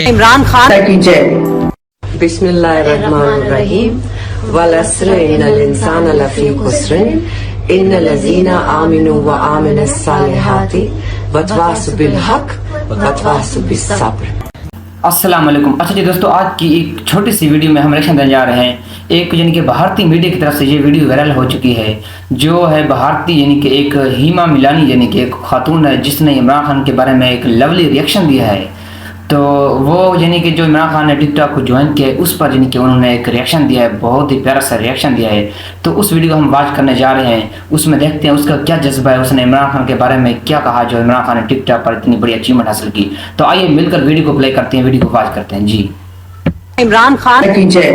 इमरान खान की जय। बिस्मिल्लाहिर्रहमानिर्रहीम वलअस्र इन्नल इंसान लफी खुस्र इन्नल लज़ीना आमिनु व आमिनस सालिहाति वतवासु बिल हक वतवासु बिस सब्र। अस्सलाम वालेकुम। अच्छा जी दोस्तों, आज की एक छोटी सी वीडियो में हम रिएक्शन देने जा रहे हैं। एक यानी कि भारतीय मीडिया की तरफ से ये वीडियो वायरल हो चुकी है, जो है भारतीय यानी कि एक हीमा मिलानी यानी कि एक खातून है जिसने इमरान खान के बारे में एक लवली रिएक्शन दिया है। तो वो यानी कि जो इमरान खान ने टिकटॉक को ज्वाइन किया है उस पर यानी कि उन्होंने एक रिएक्शन दिया है, बहुत ही प्यारा सा रिएक्शन दिया है। तो उस वीडियो को हम वॉच करने जा रहे हैं, उसमें देखते हैं उसका क्या जज्बा है, उसने इमरान खान के बारे में क्या कहा जो इमरान खान ने टिकटॉक पर इतनी बड़ी अचीवमेंट हासिल की। तो आइए मिलकर वीडियो को प्ले करते हैं, वीडियो को वॉच करते हैं जी। इमरान खान की जय।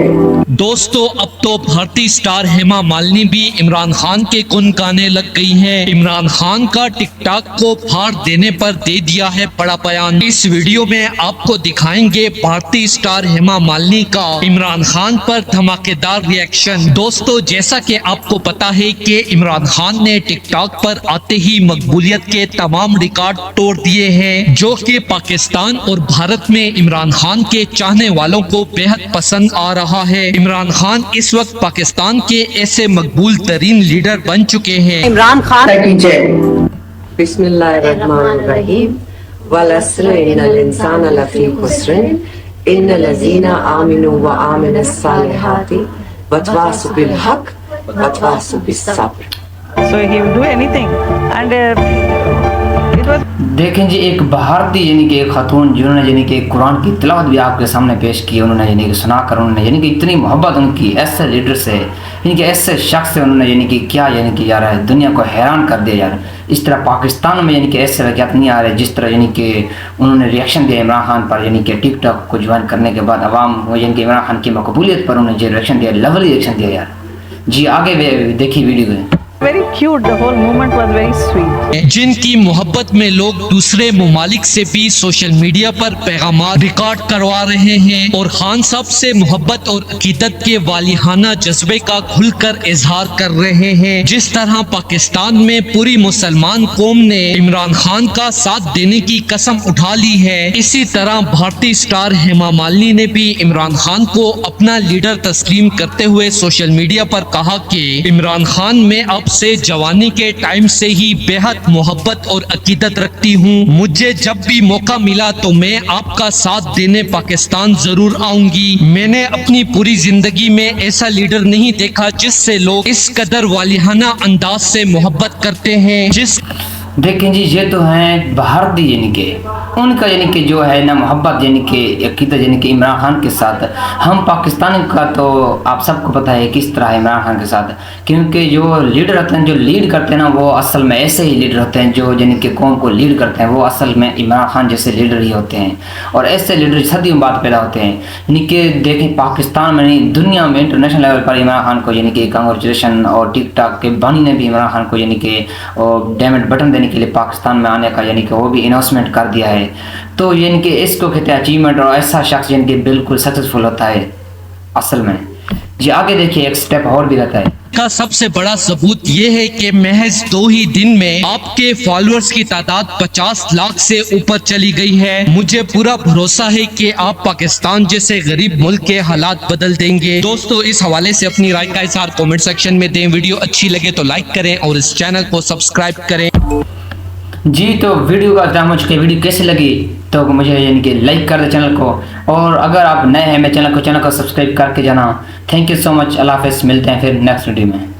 दोस्तों, अब तो भारतीय स्टार हेमा मालिनी भी इमरान खान के गुण गाने लग गई हैं। इमरान खान का टिकटॉक को फाड़ देने पर दे दिया है बड़ा बयान। इस वीडियो में आपको दिखाएंगे भारतीय स्टार हेमा मालिनी का इमरान खान पर धमाकेदार रिएक्शन। दोस्तों, जैसा कि आपको पता है कि इमरान खान ने टिकटॉक पर आते ही मकबूलियत के तमाम रिकॉर्ड तोड़ दिए हैं, जो कि पाकिस्तान और भारत में इमरान खान के चाहने वालों को बेहद पसंद आ रहा है। इमरान खान इस वक्त पाकिस्तान के ऐसे मकबूल तरीन लीडर बन चुके हैं। इमरान खान की जय। बिस्मिल्लाहिर्रहमानिर्रहीम वलअस्र इन्नल इंसान लफी खुस्र इन्नल लज़ीना आमिनु व आमिनस सालिहाति वतवासु बिल हक वतवासु बिस सब्र। So he would do anything, and it was. देखें जी, एक भारतीय यानी कि एक खातून जिन्होंने यानी कि कुरान की तिलावत भी आपके सामने पेश की, उन्होंने यानी कि सुनाकर उन्होंने यानी कि इतनी मोहब्बत उनकी ऐसे लीडर से यानी कि ऐसे शख्स से उन्होंने यानी कि क्या यानी कि यार दुनिया को हैरान कर दिया यार। इस तरह पाकिस्तान में यानी कि ऐसे वाक़यात नहीं आ रहे जिस तरह यानी कि उन्होंने रिएक्शन दिया इमरान खान पर, यानी कि टिकटॉक को ज्वाइन करने के बाद अवाम यानी कि इमरान खान की मकबूलियत पर उन्होंने जो रिएक्शन दिया, लवली रिएक्शन दिया यार जी। आगे देखिए वीडियो में। Very cute. The whole movement was very sweet. जिनकी मोहब्बत में लोग दूसरे ममालिक से भी सोशल मीडिया पर पैगामात रिकॉर्ड करवा रहे हैं और खान साहब से मोहब्बत और अकीदत के वालिहाना जज्बे का खुलकर इजहार कर रहे हैं। जिस तरह पाकिस्तान में पूरी मुसलमान कौम ने इमरान खान का साथ देने की कसम उठा ली है, इसी तरह भारतीय स्टार हेमा मालिनी ने भी इमरान खान को अपना लीडर तस्लीम करते हुए सोशल मीडिया पर कहा कि इमरान खान में अब से जवानी के टाइम से ही बेहद मोहब्बत और अकीदत रखती हूँ। मुझे जब भी मौका मिला तो मैं आपका साथ देने पाकिस्तान जरूर आऊंगी। मैंने अपनी पूरी जिंदगी में ऐसा लीडर नहीं देखा जिससे लोग इस कदर वालिहाना अंदाज से मोहब्बत करते हैं। देखें जी, ये तो हैं भारतीय यानी कि उनका यानी कि जो है ना मोहब्बत यानी कि अकीदत यानी कि इमरान खान के साथ। हम पाकिस्तान का तो आप सबको पता है किस तरह है इमरान खान के साथ, क्योंकि जो लीडर होते हैं, जो लीड करते हैं ना, वो असल में ऐसे ही लीडर होते हैं जो यानी कि कौम को लीड करते हैं, वो असल में इमरान खान जैसे लीडर ही होते हैं। और ऐसे लीडर सदियों बाद पैदा होते हैं। यानी कि देखें, पाकिस्तान में नहीं दुनिया में इंटरनेशनल लेवल पर इमरान खान को यानी कि कांग्रेचुलेशन, और टिकटॉक के बानी ने भी इमरान खान को यानी कि डायमंड बटन देने के लिए पाकिस्तान में आने का यानी कि वो भी अनाउंसमेंट कर दिया है। तो यानी कि इसको कहते हैं अचीवमेंट, और ऐसा शख्स यानी कि बिल्कुल सक्सेसफुल होता है असल में जी। आगे देखिए, एक स्टेप और भी रहता है। का सबसे बड़ा सबूत ये है कि महज 2 ही दिन में आपके फॉलोअर्स की तादाद 50 लाख से ऊपर चली गई है। मुझे पूरा भरोसा है कि आप पाकिस्तान जैसे गरीब मुल्क के हालात बदल देंगे। दोस्तों, इस हवाले से अपनी राय का इज़हार कमेंट सेक्शन में दें। वीडियो अच्छी लगे तो लाइक करें और इस चैनल को सब्सक्राइब करें जी। तो वीडियो का इख्तिताम हो चुका है। वीडियो कैसे लगी तो मुझे यानी कि लाइक कर दे चैनल को, और अगर आप नए हैं मेरे चैनल को सब्सक्राइब करके जाना। Thank you so much. अल्लाह हाफ़िज़। मिलते हैं फिर नेक्स्ट वीडियो में।